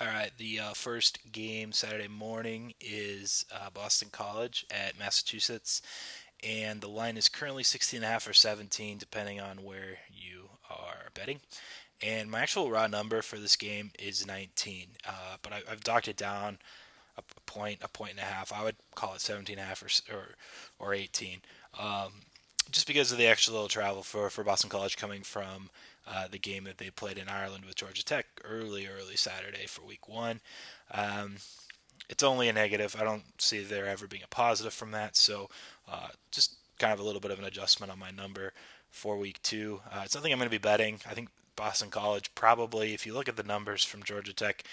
All right, the first game Saturday morning is Boston College at Massachusetts, and the line is currently 16.5 or 17, depending on where you are betting. And my actual raw number for this game is 19, but I've docked it down a point and a half. I would call it 17 and a half or 18. Um, just because of the extra little travel for Boston College coming from the game that they played in Ireland with Georgia Tech early Saturday for week one. Um, it's only a negative. I don't see there ever being a positive from that. So just kind of a little bit of an adjustment on my number for week two. It's nothing I'm going to be betting. I think Boston College probably, if you look at the numbers from Georgia Tech,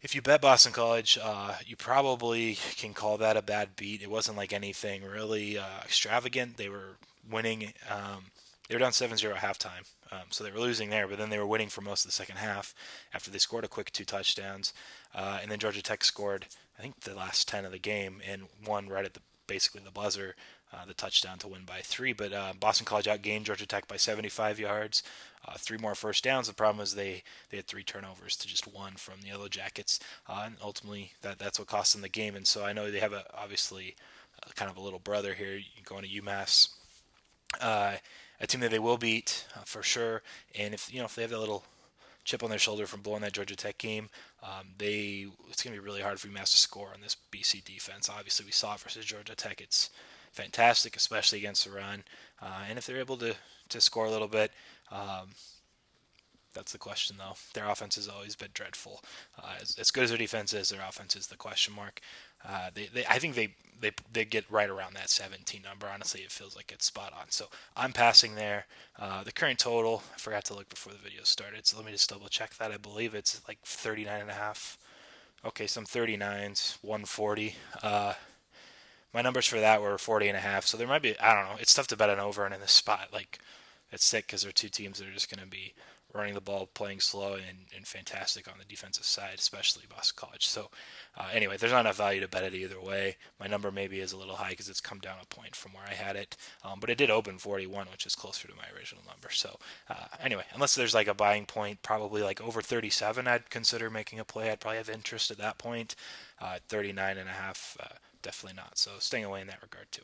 if you bet Boston College, you probably can call that a bad beat. It wasn't like anything really extravagant. They were winning. They were down 7-0 at halftime, so they were losing there. But then they were winning for most of the second half after they scored a quick two touchdowns, and then Georgia Tech scored, I think, the last 10 of the game and won right at basically the buzzer, the touchdown to win by three. But Boston College outgained Georgia Tech by 75 yards, three more first downs. The problem was they had three turnovers to just one from the Yellow Jackets, and ultimately that's what cost them the game. And so I know they have obviously kind of a little brother here going to UMass, uh, a team that they will beat for sure. And if they have that little chip on their shoulder from blowing that Georgia Tech game, it's going to be really hard for UMass to score on this BC defense. Obviously, we saw it versus Georgia Tech. It's fantastic, especially against the run. And if they're able to score a little bit, that's the question, though. Their offense has always been dreadful. As good as their defense is, their offense is the question mark. I think they get right around that 17 number. Honestly, it feels like it's spot on. So I'm passing there. The current total, I forgot to look before the video started, so let me just double check that. I believe it's like 39 and a half. Okay, some 39s, 140. My numbers for that were 40 and a half. So there might be, I don't know. It's tough to bet an over and in this spot. Like, it's sick because they're two teams that are just going to be running the ball, playing slow, and fantastic on the defensive side, especially Boston College. So, anyway, there's not enough value to bet it either way. My number maybe is a little high because it's come down a point from where I had it, but it did open 41, which is closer to my original number. So, anyway, unless there's like a buying point, probably like over 37, I'd consider making a play. I'd probably have interest at that point. 39 and a half, definitely not. So, staying away in that regard too.